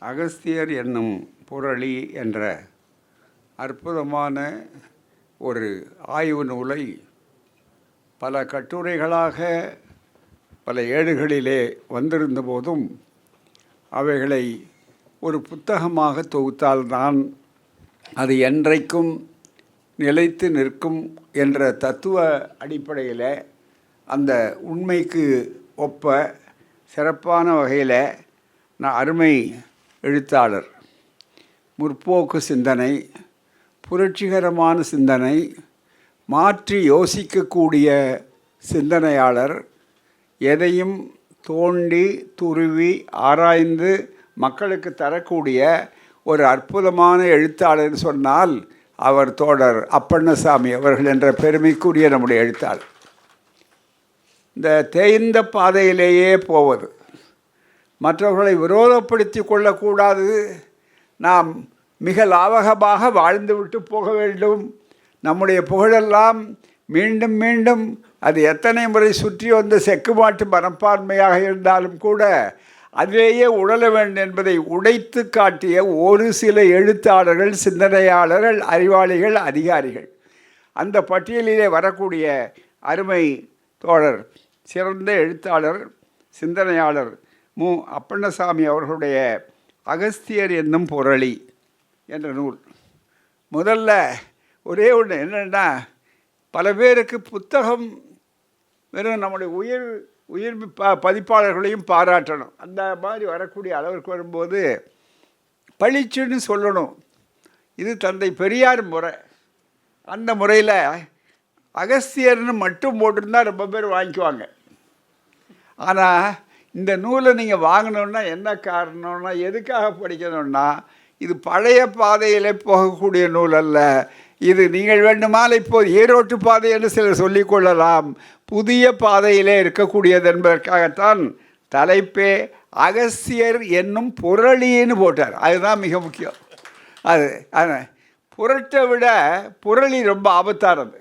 அகஸ்தியர் என்னும் புரளி என்ற அற்புதமான ஒரு ஆய்வு நூலை பல கட்டுரைகளாக பல ஏடுகளிலே வந்திருந்த போதும் அவைகளை ஒரு புத்தகமாக தொகுத்தால்தான் அது என்றைக்கும் நிலைத்து நிற்கும் என்ற தத்துவ அடிப்படையில் அந்த உண்மைக்கு ஒப்ப சிறப்பான வகையில் நான் அருமை எழுத்தாளர், முற்போக்கு சிந்தனை, புரட்சிகரமான சிந்தனை, மாற்றி யோசிக்கக்கூடிய சிந்தனையாளர், எதையும் தோண்டி துருவி ஆராய்ந்து மக்களுக்கு தரக்கூடிய ஒரு அற்புதமான எழுத்தாளர் சொன்னால் அவர் தோழர் அப்பண்ணசாமி அவர்கள் என்ற பெருமைக்குரிய நம்முடைய எழுத்தாளர். இந்த தேய்ந்த பாதையிலேயே போவது, மற்றவர்களை விரோதப்படுத்தி கொள்ளக்கூடாது, நாம் மிக லாவகமாக வாழ்ந்துவிட்டு போக வேண்டும், நம்முடைய புகழெல்லாம் மீண்டும் மீண்டும் அது எத்தனை முறை சுற்றி வந்த செக்கு மாட்டு மனப்பான்மையாக இருந்தாலும் கூட அதிலேயே உழல வேண்டும் என்பதை உடைத்து காட்டிய ஒரு சில எழுத்தாளர்கள், சிந்தனையாளர்கள், அறிவாளிகள், அதிகாரிகள். அந்த பட்டியலிலே வரக்கூடிய அருமை தோழர், சிறந்த எழுத்தாளர், சிந்தனையாளர் மு. அப்பண்ணசாமி அவர்களுடைய அகஸ்தியர் என்னும் புரளி என்ற நூல். முதல்ல ஒரே ஒன்று என்னென்னா, பல பேருக்கு புத்தகம் வெறும் நம்முடைய உயிர் பதிப்பாளர்களையும் பாராட்டணும், அந்த மாதிரி வரக்கூடிய அளவிற்கு வரும்போது பளிச்சுன்னு சொல்லணும். இது தந்தை பெரியார் முறை. அந்த முறையில் அகஸ்தியர்னு மட்டும் போட்டிருந்தால் ரொம்ப பேர் வாங்கிக்குவாங்க. ஆனால் இந்த நூலை நீங்கள் வாங்கணுன்னா என்ன காரணம்னா, எதுக்காக படிக்கணும்னா, இது பழைய பாதையில் போகக்கூடிய நூல் அல்ல. இது நீங்கள் வேண்டுமானால் இப்போது ஈரோட்டு பாதை என்று சிலர் சொல்லிக்கொள்ளலாம், புதிய பாதையிலே இருக்கக்கூடியது என்பதற்காகத்தான் தலைப்பே அகஸ்தியர் என்னும் புரளின்னு போட்டார். அதுதான் மிக முக்கியம். அது புரட்டை விட புரளி ரொம்ப ஆபத்தானது.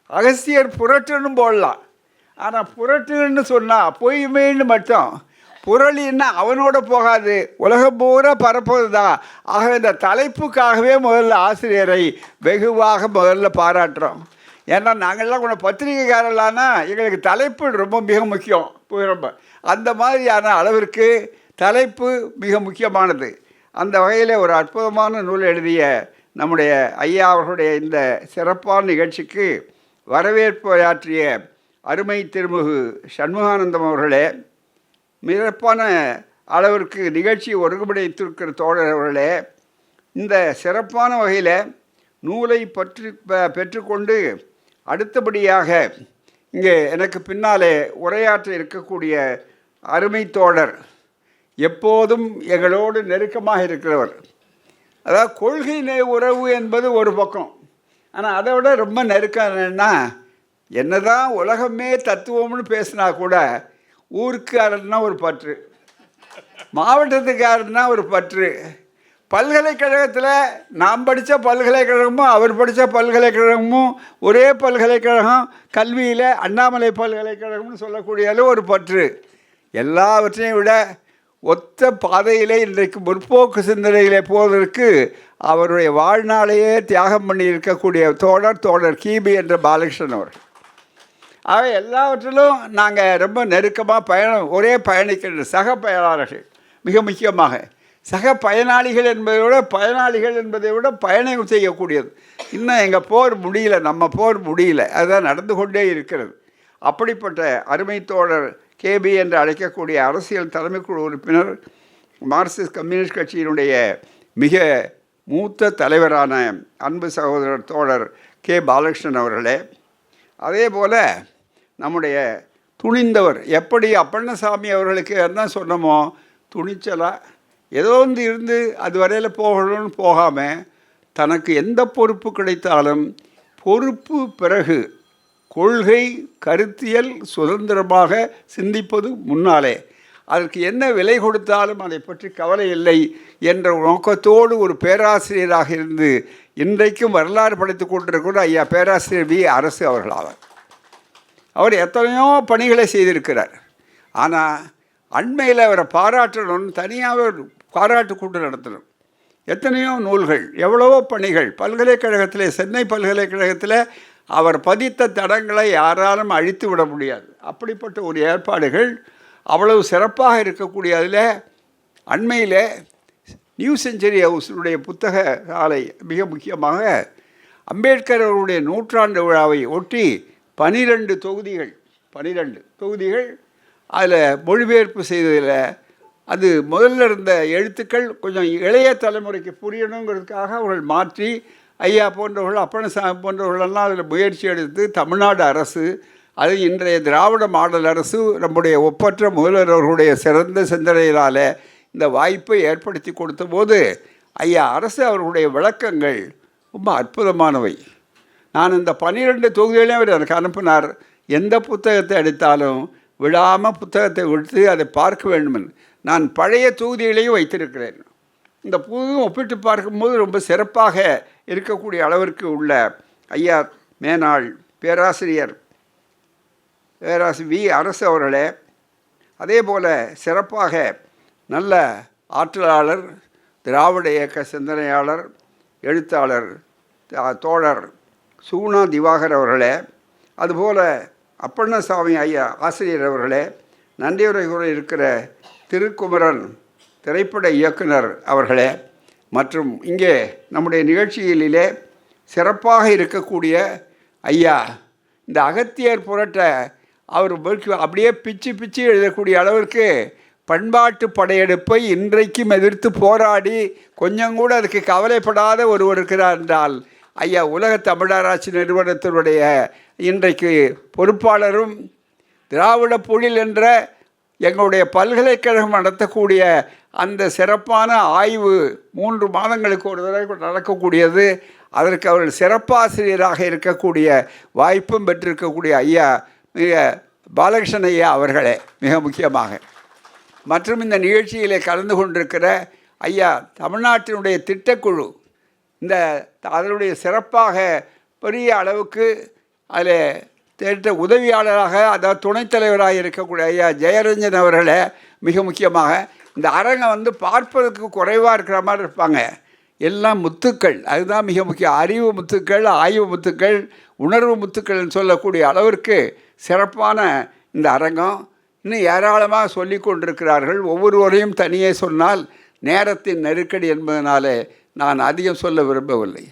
அகஸ்தியர் புரட்டுன்னு போடலாம், ஆனால் புரட்டுன்னு சொன்னால் பொய்மைன்னு மட்டும், புரளின்னா அவனோட போகாது, உலகம் பூரா பரப்புவது தான். ஆக இந்த தலைப்புக்காகவே முதல்ல ஆசிரியரை வெகுவாக முதல்ல பாராட்டுறோம். ஏன்னா நாங்கள்லாம் கொஞ்சம் பத்திரிகைக்காரலான்னா எங்களுக்கு தலைப்பு ரொம்ப மிக முக்கியம். ரொம்ப அந்த மாதிரியான அளவிற்கு தலைப்பு மிக முக்கியமானது. அந்த வகையில் ஒரு அற்புதமான நூல் எழுதிய நம்முடைய ஐயா அவர்களுடைய இந்த சிறப்பான நிகழ்ச்சிக்கு வரவேற்புரையாற்றிய அருமை திருமிகு சண்முகானந்தம் அவர்களே, மிகப்பான அளவிற்கு நிகழ்ச்சியை ஒருங்கிணைத்திருக்கிற தோழர் அவர்களே, இந்த சிறப்பான வகையில் நூலை பெற்றுக்கொண்டு அடுத்தபடியாக இங்கே எனக்கு பின்னாலே உரையாற்ற இருக்கக்கூடிய அருமை தோழர், எப்போதும் எங்களோடு நெருக்கமாக இருக்கிறவர். அதாவது கொள்கை உறவு என்பது ஒரு பக்கம், ஆனால் அதை விட ரொம்ப நெருக்கம்னா, என்னதான் உலகமே தத்துவம்னு பேசினா கூட ஊருக்காரன்னா ஒரு பற்று, மாவட்டத்துக்காரன்னா ஒரு பற்று, பல்கலைக்கழகத்தில் நாம் படித்த பல்கலைக்கழகமும் அவர் படித்த பல்கலைக்கழகமும் ஒரே பல்கலைக்கழகம், கல்வியில் அண்ணாமலை பல்கலைக்கழகம்னு சொல்லக்கூடிய அளவு ஒரு பற்று. எல்லாவற்றையும் விட ஒத்த பாதையிலே இன்றைக்கு முற்போக்கு சிந்தனையிலே போவதற்கு அவருடைய வாழ்நாளையே தியாகம் பண்ணி இருக்கக்கூடிய தோழர் கிபி என்ற பாலகிருஷ்ணன் அவர்கள். ஆக எல்லாவற்றிலும் நாங்கள் ரொம்ப நெருக்கமாக ஒரே பயணிக்கின்ற சக பயனாளர்கள், மிக முக்கியமாக சக பயனாளிகள் என்பதை விட பயணம் செய்யக்கூடியது. இன்னும் எங்கள் போர் முடியல, நம்ம போர் முடியல, அதுதான் நடந்து கொண்டே இருக்கிறது. அப்படிப்பட்ட அருமை தோழர் கேபி என்று அழைக்கக்கூடிய அரசியல் தலைமைக்குழு உறுப்பினர், மார்க்சிஸ்ட் கம்யூனிஸ்ட் கட்சியினுடைய மிக மூத்த தலைவரான அன்பு சகோதரர் தோழர் கே. பாலகிருஷ்ணன் அவர்களே, அதே போல் நம்முடைய துணிந்தவர், எப்படி அப்பண்ணசாமி அவர்களுக்கு என்ன சொன்னமோ துணிச்சலாக ஏதோ வந்து இருந்து அது வரையில் போகணும்னு போகாமல், தனக்கு எந்த பொறுப்பு கிடைத்தாலும் பொறுப்பு பிறகு கொள்கை கருத்தியல் சுதந்திரமாக சிந்திப்பது முன்னாலே, அதற்கு என்ன விலை கொடுத்தாலும் அதை பற்றி கவலை இல்லை என்ற நோக்கத்தோடு ஒரு பேராசிரியராக இருந்து இன்றைக்கும் வரலாறு படைத்து கொண்டிருக்கிற ஐயா பேராசிரியர் வி. அரசு அவர்களாவார். அவர் எத்தனையோ பணிகளை செய்திருக்கிறார். ஆனால் அண்மையில் அவரை பாராட்டணும்னு தனியாக பாராட்டு கூட்டம் நடத்தணும். எத்தனையோ நூல்கள், எவ்வளவோ பணிகள். பல்கலைக்கழகத்தில், சென்னை பல்கலைக்கழகத்தில் அவர் பதித்த தடங்களை யாராலும் அழித்து விட முடியாது. அப்படிப்பட்ட ஒரு ஏற்பாடுகள் அவ்வளவு சிறப்பாக இருக்கக்கூடிய அதில் அண்மையில் நியூ செஞ்சுரி ஹவுஸுடைய புத்தக ஆலை மிக முக்கியமாக அம்பேத்கர் அவருடைய நூற்றாண்டு விழாவை ஒட்டி 12 தொகுதிகள் அதில் மொழிபெயர்ப்பு செய்ததில் அது முதல்ல இருந்த எழுத்துக்கள் கொஞ்சம் இளைய தலைமுறைக்கு புரியணுங்கிறதுக்காக அவர்கள் மாற்றி ஐயா போன்றவர்கள், அப்பனசாமி போன்றவர்களெல்லாம் அதில் முயற்சி எடுத்து தமிழ்நாடு அரசு, அது இன்றைய திராவிட மாடல் அரசு நம்முடைய ஒப்பற்ற முதல்வர் அவர்களுடைய சிறந்த சிந்தனையினால் இந்த வாய்ப்பை ஏற்படுத்தி கொடுத்த போது ஐயா அரசு அவர்களுடைய விளக்கங்கள் ரொம்ப அற்புதமானவை. நான் இந்த 12 தொகுதிகளையும் அவர் எனக்கு அனுப்பினார். எந்த புத்தகத்தை எடுத்தாலும் விடாமல் புத்தகத்தை விடுத்து அதை பார்க்க வேண்டும். நான் பழைய தொகுதிகளையும் வைத்திருக்கிறேன். இந்த புதுவும் ஒப்பிட்டு பார்க்கும்போது ரொம்ப சிறப்பாக இருக்கக்கூடிய அளவிற்கு உள்ள ஐயா மேனாள் பேராசிரியர் வி அரசு அவர்களே, அதே போல் சிறப்பாக நல்ல ஆற்றலாளர், திராவிட இயக்க சிந்தனையாளர், எழுத்தாளர் தோழர் சுகுணா திவாகர் அவர்களே, அதுபோல் அப்பண்ணசாமி ஐயா ஆசிரியர் அவர்களே, நன்றியுரை கூற இருக்கிற திருக்குமரன் திரைப்பட இயக்குனர் அவர்களே, மற்றும் இங்கே நம்முடைய நிகழ்ச்சிகளிலே சிறப்பாக இருக்கக்கூடிய ஐயா இந்த அகத்தியர் புரட்ட அவர் அப்படியே பிச்சு எழுதக்கூடிய அளவிற்கு பண்பாட்டு படையெடுப்பை இன்றைக்கும் எதிர்த்து போராடி கொஞ்சம் கூட அதுக்கு கவலைப்படாத ஒருவர் இருக்கிறார் என்றால் ஐயா உலக தமிழராட்சி நிறுவனத்தினுடைய இன்றைக்கு பொறுப்பாளரும் திராவிட பொழில் என்ற எங்களுடைய பல்கலைக்கழகம் நடத்தக்கூடிய அந்த சிறப்பான ஆய்வு 3 மாதங்களுக்கு ஒரு தடவை நடக்கக்கூடியது. அதற்கு அவர்கள் சிறப்பாசிரியராக இருக்கக்கூடிய வாய்ப்பும் பெற்றிருக்கக்கூடிய ஐயா பாலகிருஷ்ணன் ஐயா அவர்களே மிக முக்கியமாக, மற்றும் இந்த நிகழ்ச்சியிலே கலந்து கொண்டிருக்கிற ஐயா தமிழ்நாட்டினுடைய திட்டக்குழு, இந்த அதனுடைய சிறப்பாக பெரிய அளவுக்கு அதில் திட்ட உதவியாளராக, அதாவது துணைத் தலைவராக இருக்கக்கூடிய ஐயா ஜெயரஞ்சன் அவர்களே மிக முக்கியமாக. இந்த அரங்கம் பார்ப்பதற்கு குறைவாக இருக்கிற மாதிரி இருப்பாங்க, எல்லாம் முத்துக்கள். அதுதான் மிக முக்கியம். அறிவு முத்துக்கள், ஆய்வு முத்துக்கள், உணர்வு முத்துக்கள்னு சொல்லக்கூடிய அளவிற்கு சிறப்பான இந்த அரங்கம். இன்னும் ஏராளமாக சொல்லி கொண்டிருக்கிறார்கள். ஒவ்வொருவரையும் தனியே சொன்னால் நேரத்தின் நெருக்கடி என்பதனாலே நான் அதிகம் சொல்ல விரும்பவில்லை.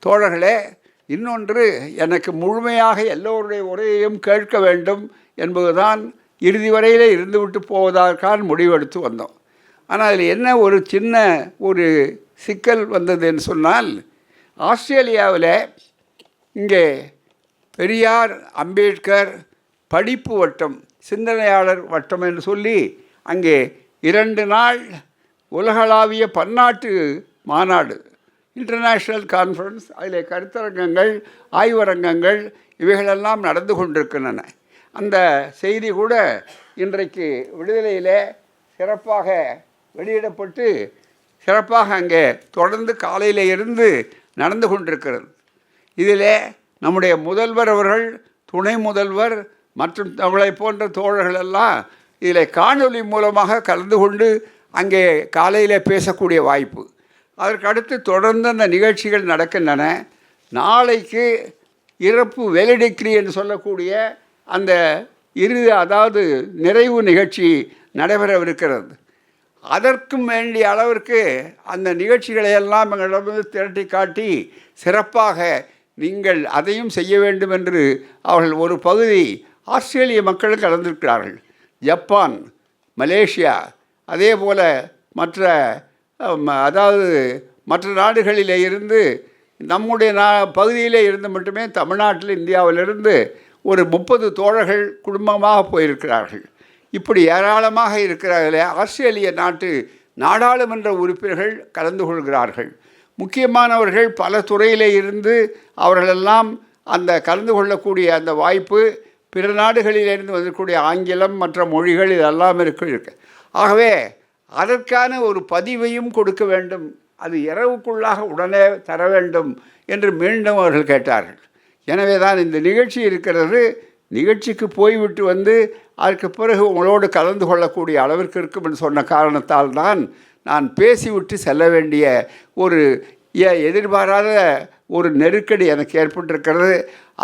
தோழர்களே, இன்னொன்று, எனக்கு முழுமையாக எல்லோருடைய உரையையும் கேட்க வேண்டும் என்பதுதான் இறுதி வரையிலே இருந்துவிட்டு போவதற்கான முடிவெடுத்து வந்தோம். ஆனால் அதில் என்ன ஒரு சின்ன ஒரு சிக்கல் வந்ததுன்னு சொன்னால், ஆஸ்திரேலியாவில் இங்கே பெரியார் அம்பேத்கர் படிப்பு வட்டம், சிந்தனையாளர் வட்டம் என்று சொல்லி அங்கே 2 நாள் உலகளாவிய பன்னாட்டு மாநாடு, இன்டர்நேஷ்னல் கான்ஃபரன்ஸ், அதில் கருத்தரங்கங்கள், ஆய்வரங்கங்கள் இவைகளெல்லாம் நடந்து கொண்டிருக்கின்றன. அந்த செய்தி கூட இன்றைக்கு விடுதலையில் சிறப்பாக வெளியிடப்பட்டு சிறப்பாக அங்கே தொடர்ந்து காலையில் இருந்து நடந்து கொண்டிருக்கிறது. இதில் நம்முடைய முதல்வர் அவர்கள், துணை முதல்வர் மற்றும் நம்மளை போன்ற தோழர்கள் எல்லாம் இதில் காணொலி மூலமாக கலந்து கொண்டு அங்கே காலையில் பேசக்கூடிய வாய்ப்பு. அதற்கடுத்து தொடர்ந்து அந்த நிகழ்ச்சிகள் நடக்கின்றன. நாளைக்கு இறப்பு வெலிடிக்ரி என்று சொல்லக்கூடிய அந்த அதாவது நிறைவு நிகழ்ச்சி நடைபெறவிருக்கிறது. அதற்கும் வேண்டிய அளவிற்கு அந்த நிகழ்ச்சிகளையெல்லாம் எங்களிடமிருந்து திரட்டி காட்டி சிறப்பாக நீங்கள் அதையும் செய்ய வேண்டும் என்று அவர்கள் ஒரு பகுதி ஆஸ்திரேலிய மக்களும் கலந்திருக்கிறார்கள். ஜப்பான், மலேசியா, அதே போல் மற்ற நாடுகளிலே இருந்து நம்முடைய பகுதியிலே இருந்து மட்டுமே தமிழ்நாட்டில் இந்தியாவிலிருந்து ஒரு 30 தோழர்கள் குடும்பமாக போயிருக்கிறார்கள். இப்படி ஏராளமாக இருக்கிறார்களே. ஆஸ்திரேலிய நாட்டு நாடாளுமன்ற உறுப்பினர்கள் கலந்து கொள்கிறார்கள். முக்கியமானவர்கள் பல துறையிலே இருந்து அவர்களெல்லாம் அந்த கலந்து கொள்ளக்கூடிய அந்த வாய்ப்பு, பிற நாடுகளிலிருந்து வந்திருக்கக்கூடிய ஆங்கிலம் மற்ற மொழிகள் இதெல்லாம் இருக்கு. ஆகவே அதற்கான ஒரு பதிவையும் கொடுக்க வேண்டும், அது இரவுக்குள்ளாக உடனே தர வேண்டும் என்று மீண்டும் அவர்கள் கேட்டார்கள். எனவே தான் இந்த நிகழ்ச்சி இருக்கிறது. நிகழ்ச்சிக்கு போய்விட்டு வந்து அதற்கு பிறகு உங்களோடு கலந்து கொள்ளக்கூடிய அளவிற்கு இருக்கும் என்று சொன்ன காரணத்தால் தான் நான் பேசிவிட்டு செல்ல வேண்டிய ஒரு எதிர்பாராத ஒரு நெருக்கடி எனக்கு ஏற்பட்டிருக்கிறது.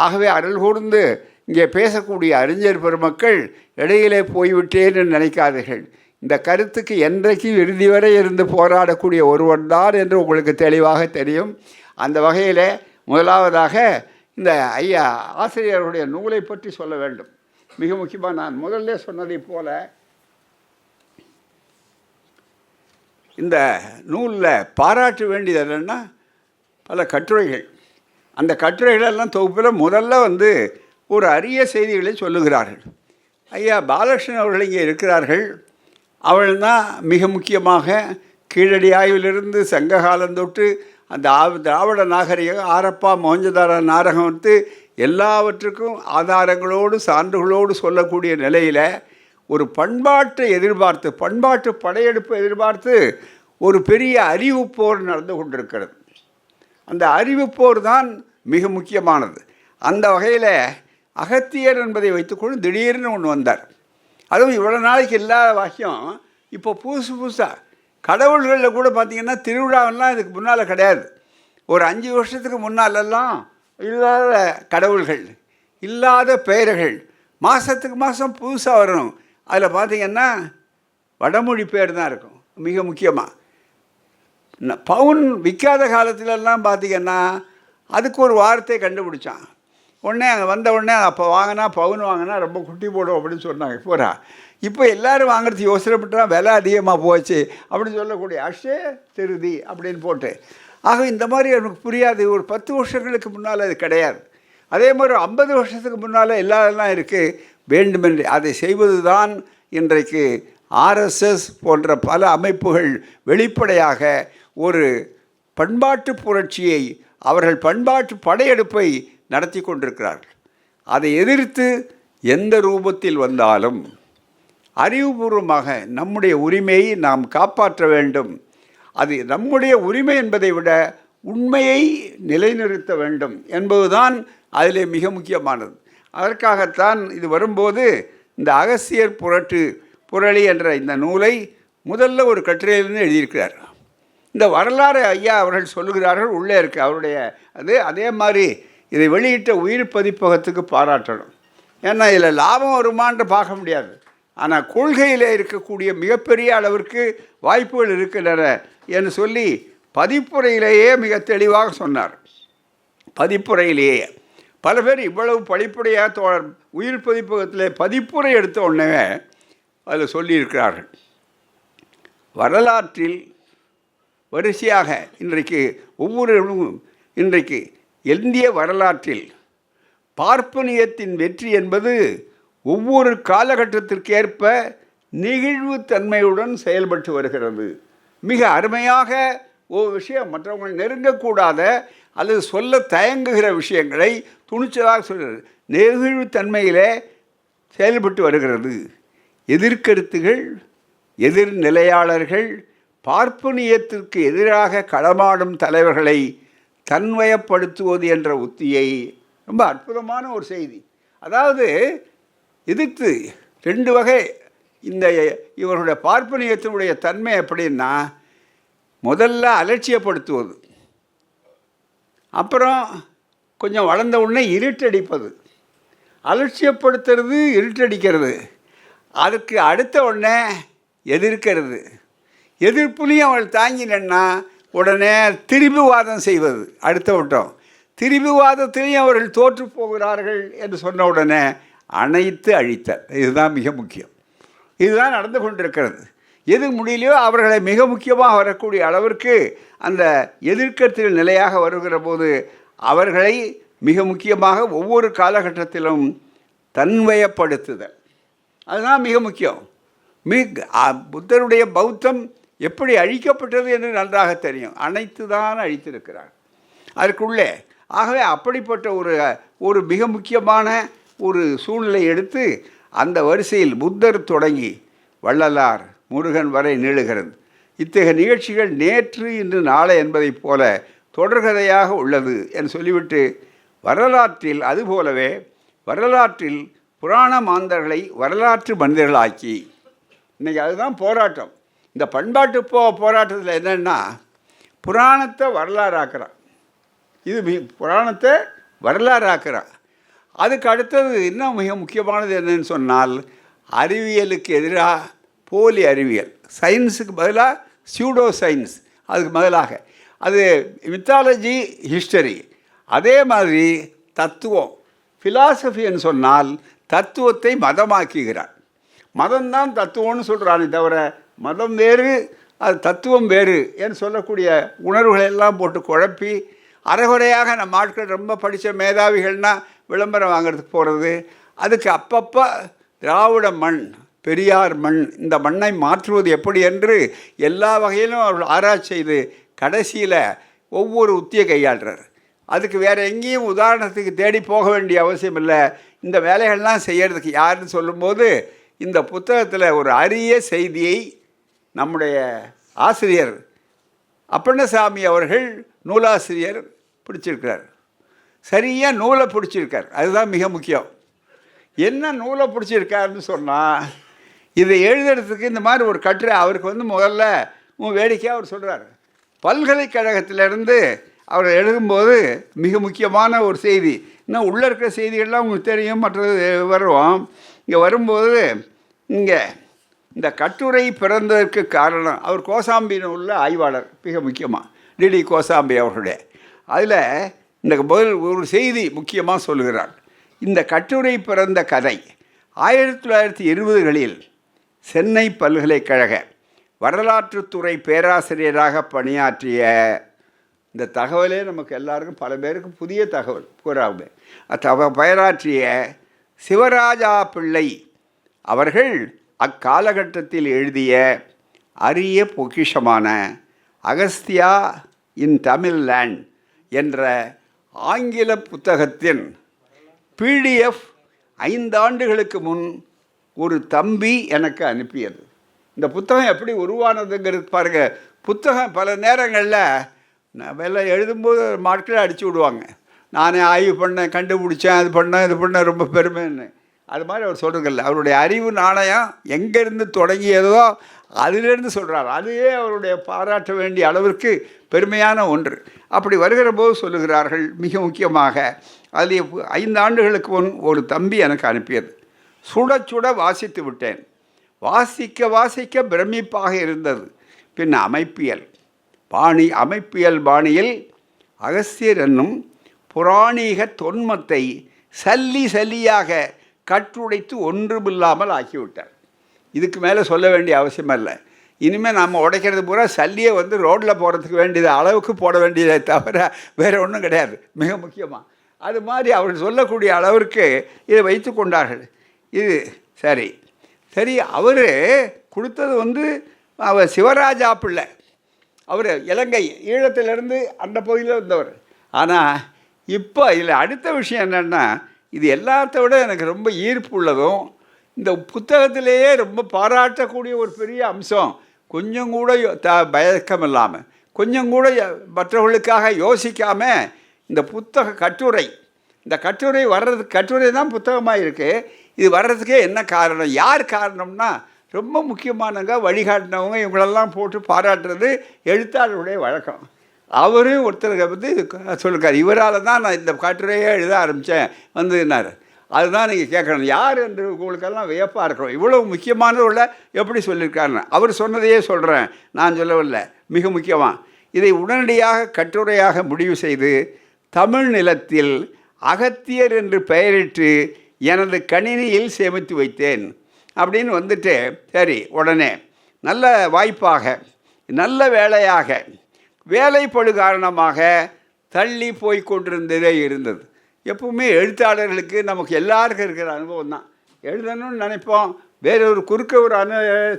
ஆகவே அருள் கூர்ந்து இங்கே பேசக்கூடிய அறிஞர் பெருமக்கள் இடையிலே போய்விட்டேன் என்று நினைக்காதீர்கள். இந்த கருத்துக்கு என்றைக்கும் இறுதி வரை இருந்து போராடக்கூடிய ஒருவன் தான் என்று உங்களுக்கு தெளிவாக தெரியும். அந்த வகையில் முதலாவதாக இந்த ஐயா ஆசிரியருடைய நூலை பற்றி சொல்ல வேண்டும். மிக முக்கியமாக நான் முதல்ல சொன்னதைப் போல இந்த நூலில் பாராட்ட வேண்டியது என்னென்னா பல கட்டுரைகள். அந்த கட்டுரைகளெல்லாம் தொகுப்பில் முதல்ல ஒரு அரிய செய்திகளை சொல்லுகிறார்கள். ஐயா பாலகிருஷ்ணன் அவர்கள் இங்கே இருக்கிறார்கள். அவள் தான் மிக முக்கியமாக கீழடி ஆய்விலிருந்து சங்க காலம் தொட்டு அந்த திராவிட நாகரிகம் ஆரப்பா மொஹஞ்சதாரோ நாகரிகம் எல்லாவற்றுக்கும் ஆதாரங்களோடு சான்றுகளோடு சொல்லக்கூடிய நிலையில் ஒரு பண்பாட்டை எதிர்பார்த்து, பண்பாட்டு படையெடுப்பை எதிர்பார்த்து ஒரு பெரிய அறிவுப்போர் நடந்து கொண்டிருக்கிறது. அந்த அறிவுப்போர் தான் மிக முக்கியமானது. அந்த வகையில் அகத்தியர் என்பதை வைத்துக்கொண்டு திடீர்னு ஒன்று வந்தார். அதுவும் இவ்வளோ நாளைக்கு இல்லாத வாக்கியம் இப்போ புதுசாக கடவுள்களில் கூட பார்த்திங்கன்னா திருவிழாவெல்லாம் இதுக்கு முன்னால் கிடையாது. ஒரு 5 வருஷத்துக்கு முன்னாலெல்லாம் இல்லாத கடவுள்கள், இல்லாத பெயர்கள், மாதத்துக்கு மாதம் புதுசாக வரணும். அதில் பார்த்திங்கன்னா வடமொழி பேர் தான் இருக்கும். மிக முக்கியமாக பவுன் விற்காத காலத்திலெல்லாம் பார்த்திங்கன்னா அதுக்கு ஒரு வார்த்தை கண்டுபிடிச்சான். உடனே அங்கே வந்த உடனே அப்போ வாங்கினா பவுன் வாங்கினா ரொம்ப குட்டி போடும் அப்படின்னு சொன்னாங்க. போகிறா இப்போ எல்லோரும் வாங்குறது யோசனைப்பட்டா விலை அதிகமாக போச்சு அப்படின்னு சொல்லக்கூடிய அஷே திருதி அப்படின்னு போட்டு. ஆக இந்த மாதிரி எனக்கு புரியாது. ஒரு 10 வருஷங்களுக்கு முன்னால் அது கிடையாது. அதே மாதிரி 50 வருஷத்துக்கு முன்னால் எல்லாம் இருக்குது. வேண்டுமென்று அதை செய்வது தான் இன்றைக்கு ஆர்எஸ்எஸ் போன்ற பல அமைப்புகள் வெளிப்படையாக ஒரு பண்பாட்டு புரட்சியை, அவர்கள் பண்பாட்டு படையெடுப்பை நடத்தி கொண்டிருக்கிறார்கள். அதை எதிர்த்து எந்த ரூபத்தில் வந்தாலும் அறிவுபூர்வமாக நம்முடைய உரிமையை நாம் காப்பாற்ற வேண்டும். அது நம்முடைய உரிமை என்பதை விட உண்மையை நிலைநிறுத்த வேண்டும் என்பதுதான் அதிலே மிக முக்கியமானது. அதற்காகத்தான் இது வரும்போது இந்த அகஸ்தியர் புரளி என்ற இந்த நூலை முதல்ல ஒரு கட்டுரையிலிருந்து எழுதியிருக்கிறார். இந்த வரலாறு ஐயா அவர்கள் சொல்லுகிறார்கள், உள்ளே இருக்கு அவருடைய அதே மாதிரி இதை வெளியிட்ட உயிர் பதிப்பகத்துக்கு பாராட்டணும். ஏன்னா இதில் லாபம் வருமானு பார்க்க முடியாது. ஆனால் கொள்கையில் இருக்கக்கூடிய மிகப்பெரிய அளவிற்கு வாய்ப்புகள் இருக்கின்றன என்று சொல்லி பதிப்புரையிலேயே மிக தெளிவாக சொன்னார். பதிப்புரையிலேயே பல பேர் இவ்வளவு படிப்புடையாக உயிர் பதிப்பகத்தில் பதிப்புரை எடுத்த உடனே அதில் சொல்லியிருக்கிறார்கள். வரலாற்றில் வரிசையாக இன்றைக்கு இந்திய வரலாற்றில் பார்ப்பனியத்தின் வெற்றி என்பது ஒவ்வொரு காலகட்டத்திற்கேற்ப நெகிழ்வு தன்மையுடன் செயல்பட்டு வருகிறது. மிக அருமையாக ஒரு விஷயம் மற்றவங்களை நெருங்கக்கூடாத அல்லது சொல்ல தயங்குகிற விஷயங்களை துணிச்சலாக சொல்கிறது. நெகிழ்வு தன்மையிலே செயல்பட்டு வருகிறது. எதிர்கருத்துகள், எதிர்நிலையாளர்கள், பார்ப்பனியத்திற்கு எதிராக களமாடும் தலைவர்களை தன்வயப்படுத்துவது என்ற உத்தியை, ரொம்ப அற்புதமான ஒரு செய்தி. அதாவது எதிர்த்து 2 வகை. இவர்களுடைய பார்ப்பனியத்தினுடைய தன்மை எப்படின்னா, முதல்ல அலட்சியப்படுத்துவது, அப்புறம் கொஞ்சம் வளர்ந்த உடனே இருட்டடிப்பது. அலட்சியப்படுத்துறது, இருட்டடிக்கிறது. அதுக்கு அடுத்த உடனே எதிர்க்கிறது. எதிர்ப்புலையும் அவள் தாங்கினா உடனே திரிபுவாதம் செய்வது அடுத்த வட்டம். திரிபுவாதத்திலையும் அவர்கள் தோற்று போகிறார்கள் என்று சொன்ன உடனே அனைத்து அழித்தல். இதுதான் மிக முக்கியம். இதுதான் நடந்து கொண்டிருக்கிறது. எது முடியலையோ அவர்களை மிக முக்கியமாக வரக்கூடிய அளவிற்கு அந்த எதிர்க்கத்தில் நிலையாக வருகிற போது அவர்களை மிக முக்கியமாக ஒவ்வொரு காலகட்டத்திலும் தன்வயப்படுத்துதல், அதுதான் மிக முக்கியம். புத்தருடைய பௌத்தம் எப்படி அழிக்கப்பட்டது என்று நன்றாக தெரியும். அனைத்து தான் அழித்திருக்கிறார் அதற்குள்ளே. ஆகவே அப்படிப்பட்ட ஒரு மிக முக்கியமான ஒரு சூழ்நிலை எடுத்து அந்த வரிசையில் புத்தர் தொடங்கி வள்ளலார் முருகன் வரை நீளுகிறது. இத்தகைய நிகழ்ச்சிகள் நேற்று இன்று நாளை என்பதைப் போல தொடர்கதையாக உள்ளது என்று சொல்லிவிட்டு, வரலாற்றில் அதுபோலவே வரலாற்றில் புராண மாந்தர்களை வரலாற்று மனிதர்களாக்கி, இன்றைக்கி அதுதான் போராட்டம். இந்த பண்பாட்டு போராட்டத்தில் என்னென்னா புராணத்தை வரலாறாக்குறான். இது புராணத்தை வரலாறாக்குறான். அதுக்கு அடுத்தது இன்னும் மிக முக்கியமானது என்னன்னு சொன்னால், அறிவியலுக்கு எதிராக போலி அறிவியல், சயின்ஸுக்கு பதிலாக சியூடோ சயின்ஸ், அதுக்கு பதிலாக அது மித்தாலஜி, ஹிஸ்டரி. அதே மாதிரி தத்துவம், ஃபிலாசபின்னு சொன்னால் தத்துவத்தை மதமாக்குகிறான். மதம்தான் தத்துவம்னு சொல்கிறானே தவிர மதம் வேறு அது தத்துவம் வேறு என்று சொல்லக்கூடிய உணர்வுகளை எல்லாம் போட்டு குழப்பி அரைகுறையாக நம்ம ஆட்கள் ரொம்ப படித்த மேதாவிகள்னால் விளம்பரம் வாங்கிறதுக்கு போகிறது. அதுக்கு அப்பப்போ திராவிட மண், பெரியார் மண், இந்த மண்ணை மாற்றுவது எப்படி என்று எல்லா வகையிலும் அவர்கள் ஆராய்ச்சி செய்து கடைசியில் ஒவ்வொரு உத்தியை கையாளுறார். அதுக்கு வேறு எங்கேயும் உதாரணத்துக்கு தேடி போக வேண்டிய அவசியம் இல்லை. இந்த வேலைகள்லாம் செய்கிறதுக்கு யாருன்னு சொல்லும்போது இந்த புத்தகத்தில் ஒரு அரிய செய்தியை நம்முடைய ஆசிரியர் அப்பண்ணசாமி அவர்கள், நூலாசிரியர், பிடிச்சிருக்கிறார். சரியாக நூலை பிடிச்சிருக்கார். அதுதான் மிக முக்கியம். என்ன நூலை பிடிச்சிருக்காருன்னு சொன்னால், இதை எழுதுறதுக்கு இந்த மாதிரி ஒரு கட்டுரை அவருக்கு முதல்ல வேடிக்கையாக அவர் சொல்கிறார். பல்கலைக்கழகத்திலேருந்து அவர் எழுதும்போது மிக முக்கியமான ஒரு செய்தி, இன்னும் உள்ளே இருக்கிற செய்திகள்லாம் உங்களுக்கு தெரியும், மற்றது வருவோம். இங்கே வரும்போது இங்கே இந்த கட்டுரை பிறந்ததற்கு காரணம், அவர் கோசாம்பின்னு உள்ள ஆய்வாளர், மிக முக்கியமாக டிடி கோசாம்பி அவர்களுடைய. அதில் இந்த முதல் ஒரு செய்தி முக்கியமாக சொல்லுகிறார். இந்த கட்டுரை பிறந்த கதை 1920களில் சென்னை பல்கலைக்கழக வரலாற்றுத்துறை பேராசிரியராக பணியாற்றிய, இந்த தகவலே நமக்கு எல்லாருக்கும் பல பேருக்கு புதிய தகவல் கூறாமே, பேராற்றிய சிவராஜா பிள்ளை அவர்கள் அக்காலகட்டத்தில் எழுதிய அரிய பொக்கிஷமான அகஸ்தியா இன் தமிழ்லேண்ட் என்ற ஆங்கில புத்தகத்தின் PDF 5 ஆண்டுகளுக்கு முன் ஒரு தம்பி எனக்கு அனுப்பியது. இந்த புத்தகம் எப்படி உருவானதுங்கிறது பாருங்கள். புத்தகம் பல நேரங்களில் வெள்ளை எழுதும்போது மாட்களை அடித்து விடுவாங்க. நானே ஆய்வு பண்ணேன், கண்டுபிடிச்சேன், அது பண்ணேன், இது பண்ணேன், ரொம்ப பெருமைன்னு. அது மாதிரி அவர் சொல்கிறதில்ல. அவருடைய அறிவு நாணயம் எங்கேருந்து தொடங்கியதோ அதிலிருந்து சொல்கிறார். அதுவே அவருடைய பாராட்ட வேண்டிய அளவிற்கு பெருமையான ஒன்று. அப்படி வருகிற போது சொல்லுகிறார்கள், மிக முக்கியமாக அதில் 5 ஆண்டுகளுக்கு முன் ஒரு தம்பி எனக்கு அனுப்பியது. சுட சுட வாசித்து விட்டேன். வாசிக்க வாசிக்க பிரமிப்பாக இருந்தது. பின் அமைப்பியல் பாணியில் அகஸ்தியர் என்னும் புராணீக தொன்மத்தை சல்லி சல்லியாக கட்டுடைத்து ஒன்றுமில்லாமல் ஆக்கிவிட்டார். இதுக்கு மேலே சொல்ல வேண்டிய அவசியம் இல்லை. இனிமேல் நம்ம உடைக்கிறது பூரா சல்லியை ரோட்டில் போகிறதுக்கு வேண்டியது அளவுக்கு போட வேண்டியதை தவிர வேறு ஒன்றும் கிடையாது. மிக முக்கியமாக அது மாதிரி அவர்கள் சொல்லக்கூடிய அளவிற்கு இதை வைத்து கொண்டார்கள். இது சரி. அவர் கொடுத்தது அவர் சிவராஜா பிள்ளை. அவர் இலங்கை ஈழத்திலிருந்து அந்த பகுதியில் இருந்தவர். ஆனால் இப்போ இதில் அடுத்த விஷயம் என்னென்னா, இது எல்லாத்த விட எனக்கு ரொம்ப ஈர்ப்பு உள்ளதும், இந்த புத்தகத்திலேயே ரொம்ப பாராட்டக்கூடிய ஒரு பெரிய அம்சம், கொஞ்சம் கூட பயக்கம் இல்லாமல், கொஞ்சம் கூட மற்றவர்களுக்காக யோசிக்காமல் இந்த கட்டுரை, இந்த கட்டுரை தான் புத்தகமாக இருக்குது. இது வர்றதுக்கே என்ன காரணம், யார் காரணம்னா, ரொம்ப முக்கியமானவங்க, வழிகாட்டினவங்க, இவங்களெல்லாம் போட்டு பாராட்டுறது எழுத்தாளருடைய வழக்கம். அவரும் ஒருத்தருக்கு சொல்லிருக்கார், இவரால் தான் நான் இந்த கட்டுரையே எழுத ஆரம்பித்தேன் வந்ததுனார். அதுதான் நீங்கள் கேட்கணும், யார் என்று உங்களுக்கெல்லாம் வியப்பாக இருக்கணும். இவ்வளோ முக்கியமானதுள்ள எப்படி சொல்லியிருக்காருன்னு அவர் சொன்னதையே சொல்கிறேன், நான் சொல்லவில்லை. மிக முக்கியமாக இதை உடனடியாக கட்டுரையாக முடிவு செய்து தமிழ் நிலத்தில் அகத்தியர் என்று பெயரிட்டு எனது கணினியில் சேமித்து வைத்தேன் அப்படின்னு சரி, உடனே நல்ல வாய்ப்பாக, நல்ல வேலையாக, வேலைப்படு காரணமாக தள்ளி போய் கொண்டிருந்ததே இருந்தது. எப்பவுமே எழுத்தாளர்களுக்கு நமக்கு எல்லாருக்கும் இருக்கிற அனுபவம் தான். எழுதணும்னு நினைப்போம், வேறொரு குறுக்க ஒரு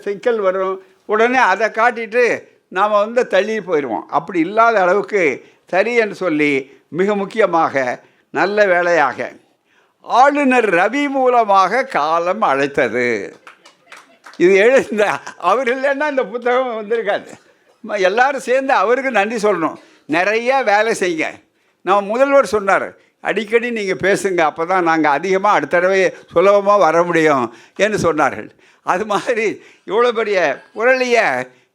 சிக்கல் வரும், உடனே அதை காட்டிட்டு நாம் தள்ளி போயிடுவோம். அப்படி இல்லாத அளவுக்கு சரி என்று சொல்லி மிக முக்கியமாக நல்ல வேலையாக ஆளுநர் ரவி மூலமாக காலம் அழைத்தது. இது எழுந்த அவர் இல்லைன்னா இந்த புத்தகம் வந்திருக்காது. எல்லாரும் சேர்ந்து அவருக்கு நன்றி சொல்லணும். நிறையா வேலை செய்யுங்க. நம்ம முதல்வர் சொன்னார், அடிக்கடி நீங்கள் பேசுங்க, அப்போ தான் நாங்கள் அதிகமாக அடுத்த தடவை சுலபமாக வர முடியும் என்று சொன்னார்கள். அது மாதிரி இவ்வளோ பெரிய புரளியை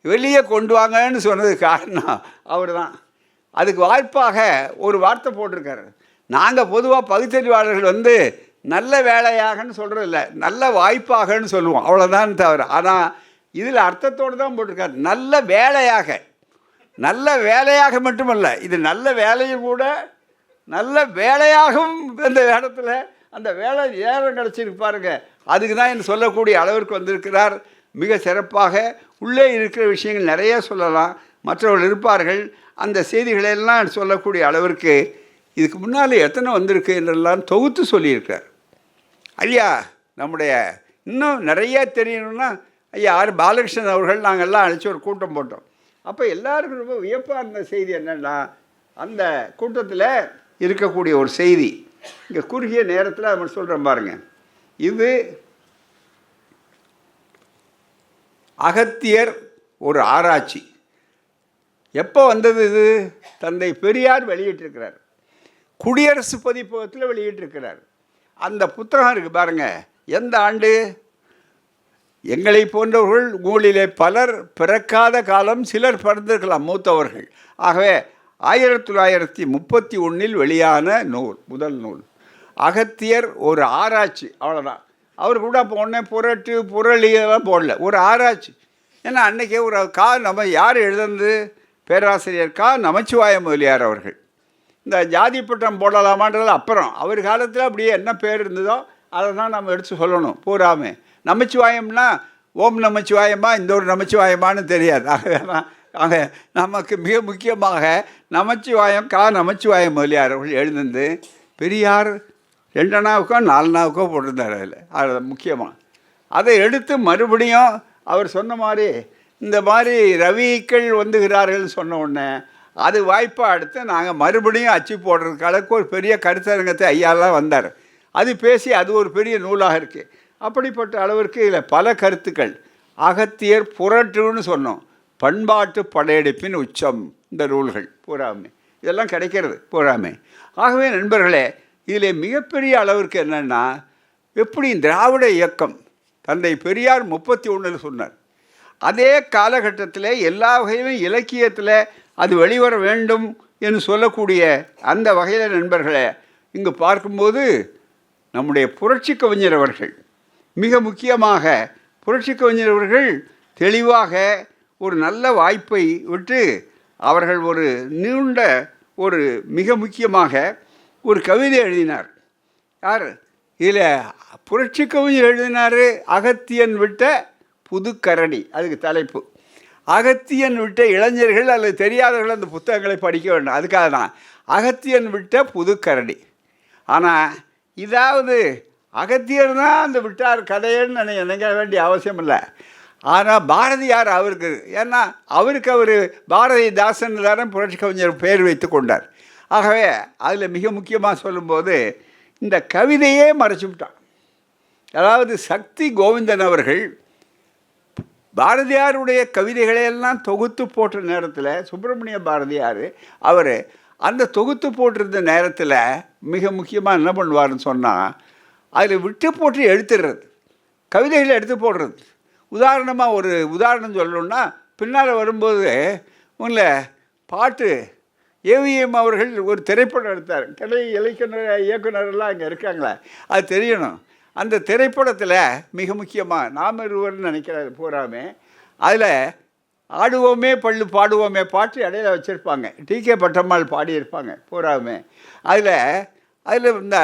வெளியே கொண்டு வாங்கன்னு சொன்னது காரணம் அவர் தான். அதுக்கு வாய்ப்பாக ஒரு வார்த்தை போட்டிருக்காரு. நாங்கள் பொதுவாக பகுத்தறிவாளர்கள் வந்து நல்ல வேலையாகன்னு சொல்கிறதில்ல, நல்ல வாய்ப்பாகன்னு சொல்லுவோம், அவ்வளோதான் தவிர. ஆனால் இதில் அர்த்தத்தோடு தான் போட்டிருக்காரு, நல்ல வேலையாக. நல்ல வேலையாக மட்டுமல்ல, இது நல்ல வேலையும் கூட நல்ல வேலையாகவும் அந்த இடத்துல அந்த வேலை நேரம் கிடச்சிருக்கு பாருங்க. அதுக்கு தான் என்று சொல்லக்கூடிய அளவிற்கு வந்திருக்கிறார். மிக சிறப்பாக உள்ளே இருக்கிற விஷயங்கள் நிறைய சொல்லலாம், மற்றவர்கள் இருப்பார்கள், அந்த செய்திகளெல்லாம் சொல்லக்கூடிய அளவிற்கு இதுக்கு முன்னால் எத்தனை வந்திருக்கு என்றெல்லாம் தொகுத்து சொல்லியிருக்கிறார். ஐயா நம்முடைய இன்னும் நிறைய தெரியணும்னா ஐயா பாலகிருஷ்ணன் அவர்கள் நாங்கள்லாம் அழைச்சி ஒரு கூட்டம் போட்டோம். அப்போ எல்லாருக்கும் ரொம்ப வியப்பாக இருந்த செய்தி என்னென்னா, அந்த கூட்டத்தில் இருக்கக்கூடிய ஒரு செய்தி இங்கே குறுகிய நேரத்தில் நம்ம சொல்கிறோம் பாருங்க. இது அகத்தியர் ஒரு ஆராய்ச்சி. எப்போ வந்தது இது? தந்தை பெரியார் வெளியிட்டிருக்கிறார், குடியரசு பதிப்பகத்தில் வெளியிட்டிருக்கிறார். அந்த புத்தகம் இருக்குது பாருங்கள். எந்த ஆண்டு? எங்களை போன்றவர்கள் உங்களிலே பலர் பிறக்காத காலம், சிலர் பிறந்திருக்கலாம் மூத்தவர்கள். ஆகவே 1931 வெளியான நூல், முதல் நூல் அகத்தியர் ஒரு ஆராய்ச்சி, அவ்வளோதான். அவர் கூட அப்போ ஒன்றே புரட்டு புரளி இதெல்லாம் போடல, ஒரு ஆராய்ச்சி. ஏன்னா அன்றைக்கே ஒரு நம்ம யார் எழுதுனது? பேராசிரியர் நமச்சிவாய முதலியார் அவர்கள். இந்த ஜாதி பட்டம் போடலாமான்றது அப்புறம், அவர் காலத்தில் அப்படியே என்ன பேர் இருந்ததோ அதை தான் நம்ம எடுத்து சொல்லணும் பூராமே. நமச்சிவாயம்னா ஓம் நமச்சிவாயமா இந்த ஒரு நமச்சிவாயமானு தெரியாது. ஆக நமக்கு மிக முக்கியமாக நமச்சிவாயம் நமச்சிவாயம் முதலியார் அவர்கள் எழுந்தது. பெரியார் 2 அணாவுக்கோ 4 அணாவுக்கோ போட்டிருந்தார் அதில். அது முக்கியமாக அதை எடுத்து மறுபடியும் அவர் சொன்ன மாதிரி இந்த மாதிரி ரவிக்கள் வந்துகிறார்கள் சொன்ன உடனே அது வாய்ப்பாக எடுத்து நாங்கள் மறுபடியும் அச்சு போடுறதுக்கு அளவுக்கு ஒரு பெரிய கருத்தரங்கத்தை ஐயாலாம் வந்தார். அது பேசி அது ஒரு பெரிய நூலாக இருக்குது. அப்படிப்பட்ட அளவிற்கு இதில் பல கருத்துக்கள். அகத்தியர் புரட்டுன்னு சொன்னோம், பண்பாட்டு படையெடுப்பின் உச்சம், இந்த நூல்கள் பூராமே இதெல்லாம் கிடைக்கிறது பூராமே. ஆகவே நண்பர்களே, இதில் மிகப்பெரிய அளவிற்கு என்னென்னா, எப்படி திராவிட இயக்கம் தந்தை பெரியார் 31 சொன்னார். அதே காலகட்டத்தில் எல்லா வகையிலும் இலக்கியத்தில் அது வெளிவர வேண்டும் என்று சொல்லக்கூடிய அந்த வகையில் நண்பர்களே, இங்கு பார்க்கும்போது நம்முடைய புரட்சி கவிஞர் அவர்கள், மிக முக்கியமாக புரட்சி கவிஞர் அவர்கள் தெளிவாக ஒரு நல்ல வாய்ப்பை விட்டு அவர்கள் ஒரு நீண்ட ஒரு மிக முக்கியமாக ஒரு கவிதை எழுதினார். யார் இதில் புரட்சி கவிஞர் எழுதினார்? அகத்தியன் விட்ட புதுக்கரணி, அதுக்கு தலைப்பு. அகத்தியன் விட்ட இளைஞர்கள் அல்லது தெரியாதவர்கள் அந்த புத்தகங்களை படிக்க வேண்டும், அதுக்காக தான் அகத்தியன் விட்ட புதுக்கரணி. ஆனால் இதாவது அகத்தியர் தான் அந்த விட்டார் கதைன்னு நினைக்க வேண்டிய அவசியம் இல்லை. ஆனால் பாரதியார் அவருக்கு, ஏன்னா அவருக்கு அவர் பாரதிதாசன் தானே புரட்சி கவிஞர் பேர் வைத்து கொண்டார். ஆகவே அதில் மிக முக்கியமாக சொல்லும்போது இந்த கவிதையே மறைச்சு விட்டான். அதாவது சக்தி கோவிந்தன் அவர்கள் பாரதியாருடைய கவிதைகளையெல்லாம் தொகுத்து போட்ட நேரத்தில், சுப்பிரமணிய பாரதியார் அவர் அந்த தொகுத்து போட்டிருந்த நேரத்தில் மிக முக்கியமாக என்ன பண்ணுவார்னு சொன்னால், அதில் விட்டு போட்டு எடுத்துடுறது, கவிதைகளை எடுத்து போடுறது. உதாரணமாக ஒரு உதாரணம் சொல்லணுன்னா, பின்னால் வரும்போது உங்களை பாட்டு ஏவிஎம் அவர்கள் ஒரு திரைப்படம் எடுத்தார். கலை இயக்குனரெல்லாம் இங்கே இருக்காங்களே, அது தெரியணும். அந்த திரைப்படத்தில் மிக முக்கியமாக நாம் இருவர்னு நினைக்கிறாரு பூராமே, அதில் ஆடுவோமே பள்ளு பாடுவோமே பாட்டு இடையில வச்சுருப்பாங்க. டிகே பட்டம்மாள் பாடியிருப்பாங்க பூராமே. அதில் இந்த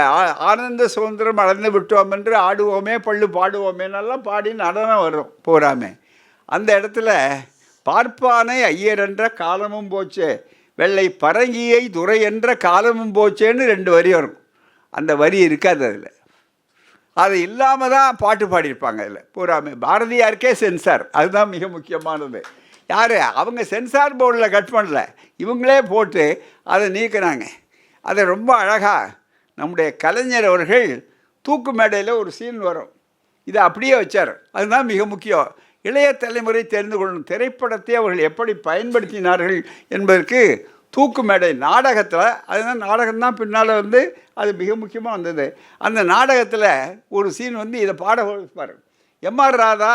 ஆனந்த சுதந்திரம் அளந்து விட்டோம் என்று ஆடுவோமே பள்ளு பாடுவோமேனெல்லாம் பாடி நடனம் வரும் பூராமே. அந்த இடத்துல பார்ப்பானை ஐயர் என்ற காலமும் போச்சே, வெள்ளை பரங்கியை துறை என்ற காலமும் போச்சேன்னு 2 வரி வரும். அந்த வரி இருக்காது அதில். அது இல்லாமல் தான் பாட்டு பாடியிருப்பாங்க அதில் பூராமே. பாரதியாருக்கே சென்சார், அதுதான் மிக முக்கியமானது. யார் அவங்க சென்சார் போர்டில் கட் பண்ணல, இவங்களே போட்டு அதை நீக்கினாங்க. அதை ரொம்ப அழகாக நம்முடைய கலைஞர் அவர்கள் தூக்கு மேடையில் ஒரு சீன் வரும், இதை அப்படியே வச்சார். அதுதான் மிக முக்கியம். இளைய தலைமுறை தெரிந்து கொள்ளணும் திரைப்படத்தை அவர்கள் எப்படி பயன்படுத்தினார்கள் என்பதற்கு. தூக்கு மேடை நாடகத்தில், அதுதான் நாடகம்தான் பின்னால் வந்து அது மிக முக்கியமாக வந்தது. அந்த நாடகத்தில் ஒரு சீன் வந்து இதை பாட வைப்பார். எம்ஆர் ராதா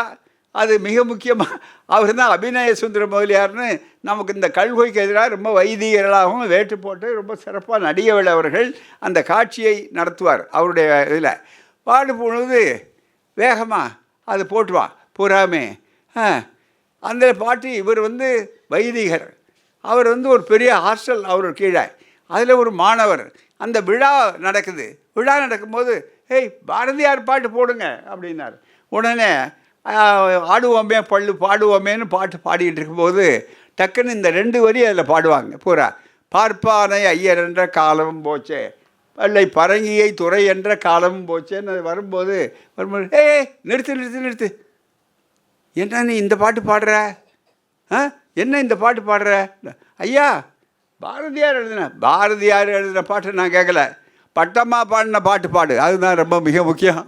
அது மிக முக்கியமாக அவர் தான் அபிநய சுந்தர முதலியார்னு நமக்கு இந்த கல்கொய்க்கு எதிராக ரொம்ப வைதிகர்களாகவும் வேட்டு போட்டு ரொம்ப சிறப்பாக நடிகர்கள் அவர்கள் அந்த காட்சியை நடத்துவார். அவருடைய இதில் பாடு பொழுது வேகமாக அது போட்டுவான் பூராமே. அந்த பாட்டு இவர் வைதிகர், அவர் ஒரு பெரிய ஹாஸ்டல் அவர் கீழே, அதில் ஒரு மாணவர். அந்த விழா நடக்குது. விழா நடக்கும்போது பாரதியார் பாட்டு போடுங்க அப்படின்னார். உடனே ஆடுவோமே பள்ளு பாடுவோமேன்னு பாட்டு பாடிக்கிட்டு இருக்கும்போது டக்குன்னு இந்த 2 வரி அதில் பாடுவாங்க பூரா. பார்ப்பானை ஐயர் என்ற காலமும் போச்சே, பல்லை பரங்கியை துறை என்ற காலமும் போச்சேன்னு வரும்போது நிறுத்து நிறுத்து நிறுத்து, என்ன நீ இந்த பாட்டு பாடுற? என்ன இந்த பாட்டு பாடுற? ஐயா பாரதியார் எழுதின பாட்டை நான் கேட்கல, பட்டமாக பாடின பாட்டு பாடு, அதுதான் ரொம்ப மிக முக்கியம்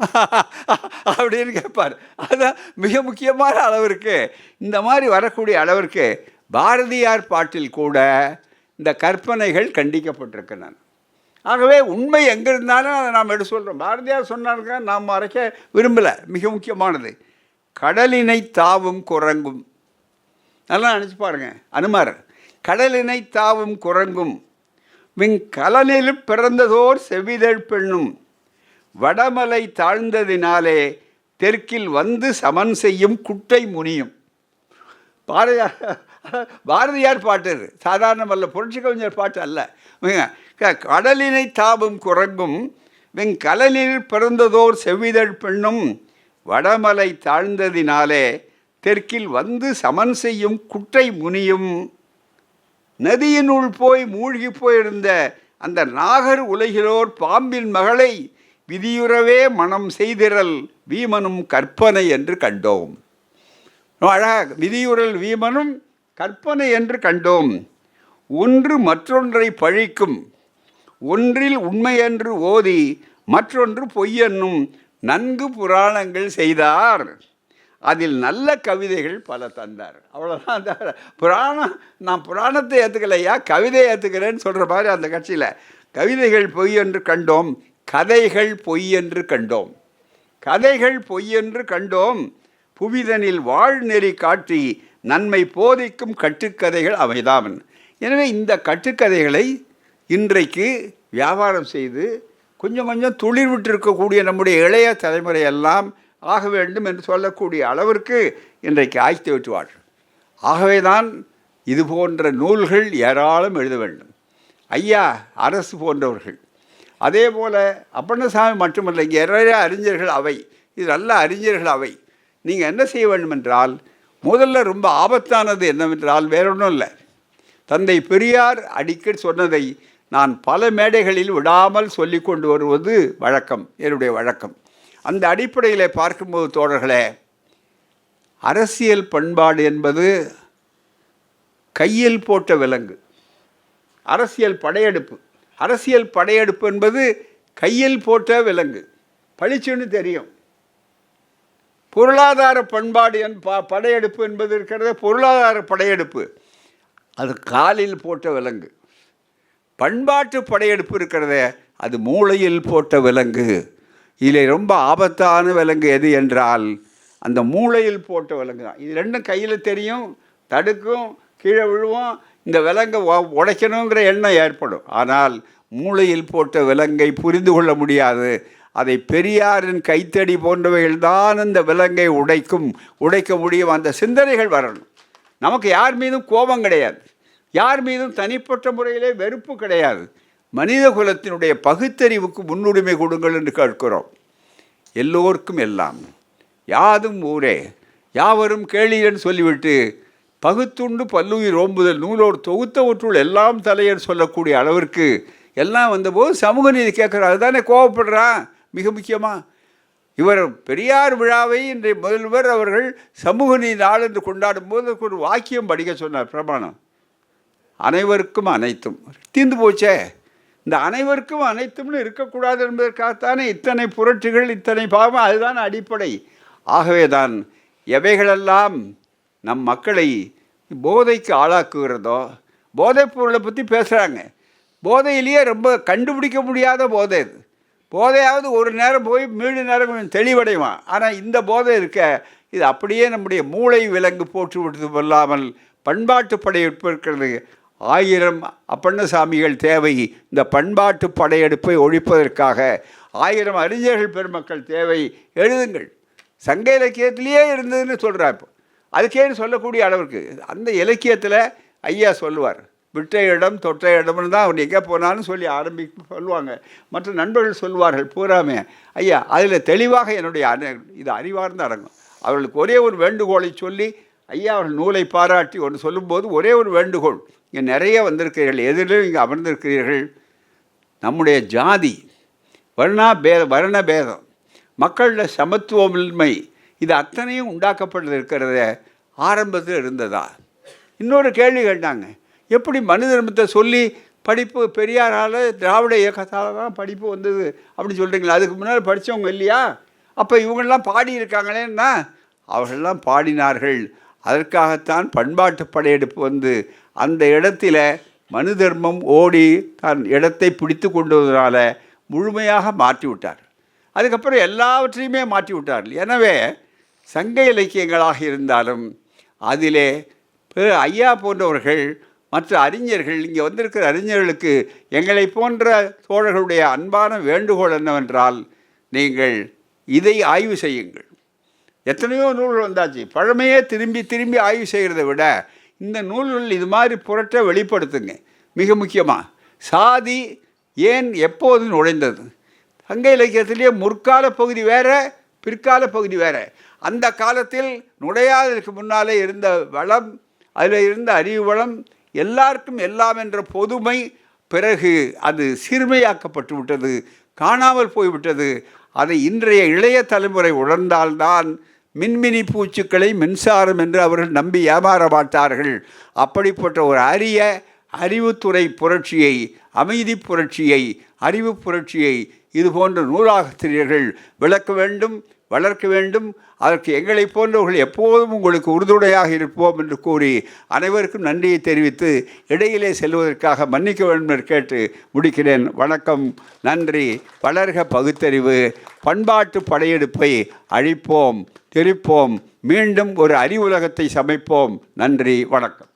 அப்படின்னு கேட்பார். அதுதான் மிக முக்கியமான அளவிற்கு, இந்த மாதிரி வரக்கூடிய அளவிற்கு பாரதியார் பாட்டில் கூட இந்த கற்பனைகள் கண்டிக்கப்பட்டிருக்கின்றன. ஆகவே உண்மை எங்கே இருந்தாலும் அதை நாம் எடுத்து சொல்கிறோம். பாரதியார் சொன்னாருங்க, நாம் மறைக்க விரும்பலை. மிக முக்கியமானது கடலினை தாவும் குரங்கும். நல்லா நினச்சி பாருங்க, அனுமார் கடலினை தாவும் குரங்கும் கலனில் பிறந்ததோர் செவிதழ் பெண்ணும் வடமலை தாழ்ந்ததினாலே தெற்கில் சமன் செய்யும் குட்டை முனியும். பாரதியார் பாட்டு அது, சாதாரணமல்ல, புரட்சி கவிஞர் பாட்டு அல்ல. கடலினை தாவும் குரங்கும் கலனில் பிறந்ததோர் செவிதழ் பெண்ணும் வடமலை தாழ்ந்ததினாலே தெற்கில் சமன் செய்யும் குட்டை முனியும். நதியினுள் போய் மூழ்கி போயிருந்த அந்த நாகர் உலகிலோர் பாம்பின் மகளை விதியுறவே மனம் செய்திரல் வீமனும் கற்பனை என்று கண்டோம். அழகாக விதியுறல் வீமனும் கற்பனை என்று கண்டோம். ஒன்று மற்றொன்றை பழிக்கும், ஒன்றில் உண்மையென்று ஓதி மற்றொன்று பொய்யென்னும் நன்கு புராணங்கள் செய்தார், அதில் நல்ல கவிதைகள் பல தந்தார். அவ்வளோதான். அந்த புராணம், நான் புராணத்தை ஏற்றுக்கலையா கவிதையை ஏற்றுக்கிறேன்னு சொல்கிற மாதிரி அந்த கட்சியில் கவிதைகள் பொய் என்று கண்டோம், கதைகள் பொய் என்று கண்டோம். கதைகள் பொய் என்று கண்டோம், புவிதனில் வாழ்நெறி காட்டி நன்மை போதிக்கும் கட்டுக்கதைகள் அவைதாமன். எனவே இந்த கட்டுக்கதைகளை இன்றைக்கு வியாபாரம் செய்து கொஞ்சம் கொஞ்சம் துளிர் விட்டிருக்கக்கூடிய நம்முடைய இளைய தலைமுறையெல்லாம் ஆக வேண்டும் என்று சொல்லக்கூடிய அளவிற்கு இன்றைக்கு ஆய்த்து விட்டுவார்கள். ஆகவே தான் இது போன்ற நூல்கள் ஏராளம் எழுத வேண்டும். ஐயா அரசு போன்றவர்கள், அதே போல் அப்பண்ணசாமி மட்டுமல்ல, இங்கே நிறைய அறிஞர்கள் அவை, இது நல்ல அறிஞர்கள் அவை. நீங்கள் என்ன செய்ய வேண்டும் என்றால், முதல்ல ரொம்ப ஆபத்தானது என்னவென்றால் வேறொன்றும் இல்லை, தந்தை பெரியார் அடிக்கடி சொன்னதை நான் பல மேடைகளில் விடாமல் சொல்லி கொண்டு வருவது வழக்கம், என்னுடைய வழக்கம். அந்த அடிப்படையில் பார்க்கும்போது தோழர்களே, அரசியல் பண்பாடு என்பது கையில் போட்ட விலங்கு. அரசியல் படையெடுப்பு என்பது கையில் போட்ட விலங்கு, பளிச்சுன்னு தெரியும். பொருளாதார பண்பாடு படையெடுப்பு என்பது இருக்கிறது, பொருளாதார படையெடுப்பு அது காலில் போட்ட விலங்கு. பண்பாட்டு படையெடுப்பு இருக்கிறத அது மூளையில் போட்ட விலங்கு. இதில் ரொம்ப ஆபத்தான விலங்கு எது என்றால் அந்த மூளையில் போட்ட விலங்கு தான். இது ரெண்டும் கையில் தெரியும், தடுக்கும், கீழே விழுவோம், இந்த விலங்கை உடைக்கணுங்கிற எண்ணம் ஏற்படும். ஆனால் மூளையில் போட்ட விலங்கை புரிந்து கொள்ள முடியாது. அதை பெரியாரின் கைத்தடி போன்றவைகள் தான் இந்த விலங்கை உடைக்க முடியும். அந்த சிந்தனைகள் வரணும். நமக்கு யார் மீதும் கோபம் கிடையாது, யார் மீதும் தனிப்பட்ட முறையிலே வெறுப்பு கிடையாது. மனித குலத்தினுடைய பகுத்தறிவுக்கு முன்னுரிமை கொடுங்கள் என்று கேட்கிறோம். எல்லோருக்கும் எல்லாம், யாதும் ஊரே யாவரும் கேளீரன் சொல்லிவிட்டு பகுத்துண்டு பல்லுயிர் ஓம்புதல் நூலோடு தொகுத்தவற்றுள் எல்லாம் தலையர் சொல்லக்கூடிய அளவிற்கு எல்லாம் வந்தபோது சமூக நீதி கேட்குறாரு. அதுதானே கோவப்படுறான். மிக முக்கியமாக இவர் பெரியார் விழாவை இன்றைய முதல்வர் அவர்கள் சமூக நீதி நாள் என்று கொண்டாடும் போது ஒரு வாக்கியம் படிக்க சொன்னார், பிரமாணம். அனைவருக்கும் அனைத்தும் தீர்ந்து போச்சே. இந்த அனைவருக்கும் அனைத்தும்னு இருக்கக்கூடாது என்பதற்காகத்தானே இத்தனை புரட்சிகள், இத்தனை பாவம். அதுதான் அடிப்படை. ஆகவே தான் எவைகளெல்லாம் நம் மக்களை போதைக்கு ஆளாக்குகிறதோ, போதைப் பொருளை பற்றி பேசுகிறாங்க. போதையிலேயே ரொம்ப கண்டுபிடிக்க முடியாத போதை இது. போதையாவது ஒரு நேரம் போய் மீண்டும் நேரம் கொஞ்சம் தெளிவடைவான். ஆனால் இந்த போதை இருக்க, இது அப்படியே நம்முடைய மூளை விலங்கு போட்டு விடுறது இல்லாமல் பண்பாட்டு படையெடுப்பு இருக்கிறது. 1000 அப்பண்ணசாமிகள் தேவை. இந்த பண்பாட்டு படையெடுப்பை ஒழிப்பதற்காக 1000 அறிஞர்கள் பெருமக்கள் தேவை. எழுதுங்கள். சங்க இலக்கியத்திலேயே இருந்ததுன்னு சொல்கிறார். இப்போ அதுக்கேன்னு சொல்லக்கூடிய அளவுக்கு அந்த இலக்கியத்தில் ஐயா சொல்லுவார். விட்ட இடம் தொட்ட இடம்னு தான் அவர் எங்கே போனாலும் சொல்லி சொல்லுவாங்க. மற்ற நண்பர்கள் சொல்லுவார்கள் பூராமே. ஐயா அதில் தெளிவாக என்னுடைய இது அறிவார்ந்து அடங்கும். அவர்களுக்கு ஒரே ஒரு வேண்டுகோளை சொல்லி ஐயா அவர்கள் நூலை பாராட்டி ஒன்று சொல்லும்போது ஒரே ஒரு வேண்டுகோள். இங்கே நிறைய வந்திருக்கிறீர்கள், எதிலும் இங்கே அமர்ந்திருக்கிறீர்கள். நம்முடைய ஜாதி வர்ண பேதம், மக்களில் சமத்துவமின்மை, இது அத்தனையும் உண்டாக்கப்பட்டிருக்கிறத ஆரம்பத்தில் இருந்ததா? இன்னொரு கேள்வி கேட்டாங்க. எப்படி மனு தர்மத்தை சொல்லி படிப்பு பெரியாரால் திராவிட இயக்கத்தால் தான் படிப்பு வந்தது அப்படின்னு சொல்கிறீங்களா? அதுக்கு முன்னால் படித்தவங்க இல்லையா? அப்போ இவங்கெல்லாம் பாடியிருக்காங்களேன்னா அவர்களெல்லாம் பாடினார்கள். அதற்காகத்தான் பண்பாட்டு படையெடுப்பு வந்து அந்த இடத்துல மனு தர்மம் ஓடி தன் இடத்தை பிடித்து கொண்டதுனால முழுமையாக மாற்றி விட்டார். அதுக்கப்புறம் எல்லாவற்றையுமே மாற்றி விட்டார்கள். எனவே சங்க இலக்கியங்களாக இருந்தாலும் அதிலே ஐயா போன்றவர்கள் மற்ற அறிஞர்கள், இங்கே வந்திருக்கிற அறிஞர்களுக்கு எங்களை போன்ற தோழர்களுடைய அன்பான வேண்டுகோள் என்னவென்றால், நீங்கள் இதை ஆய்வு செய்யுங்கள். எத்தனையோ நூல்கள் வந்தாச்சு. பழமையே திரும்பி திரும்பி ஆய்வு செய்கிறத விட இந்த நூல்கள் இது மாதிரி புரட்ட வெளிப்படுத்துங்க. மிக முக்கியமாக சாதி ஏன் எப்போது நுழைந்தது? சங்க இலக்கியத்திலேயே முற்கால பகுதி வேறு, பிற்கால பகுதி வேறு. அந்த காலத்தில் நுழையாததற்கு முன்னாலே இருந்த வளம், அதில் இருந்த அறிவு வளம், எல்லாருக்கும் எல்லாம் என்ற பொதுமை பிறகு அது சிறுமையாக்கப்பட்டு விட்டது, காணாமல் போய்விட்டது. அதை இன்றைய இளைய தலைமுறை உணர்ந்தால்தான் மின்மினி பூச்சுக்களை மின்சாரம் என்று அவர்கள் நம்பி ஏமாற மாட்டார்கள். அப்படிப்பட்ட ஒரு அரிய அறிவுத்துறை புரட்சியை, அமைதி புரட்சியை, அறிவு புரட்சியை இது போன்ற நூலாசிரியர்கள் விளக்க வேண்டும், வளர்க்க வேண்டும். அதற்கு எங்களை போன்றவர்கள் எப்போதும் உங்களுக்கு உறுதுணையாக இருப்போம் என்று கூறி அனைவருக்கும் நன்றியை தெரிவித்து இடையிலே செல்வதற்காக மன்னிக்க வேண்டும் என்று கேட்டு முடிக்கிறேன். வணக்கம், நன்றி. வளர்க பகுத்தறிவு. பண்பாட்டு படையெடுப்பை அழிப்போம், தெரிப்போம். மீண்டும் ஒரு அறிவுலகத்தை சமைப்போம். நன்றி, வணக்கம்.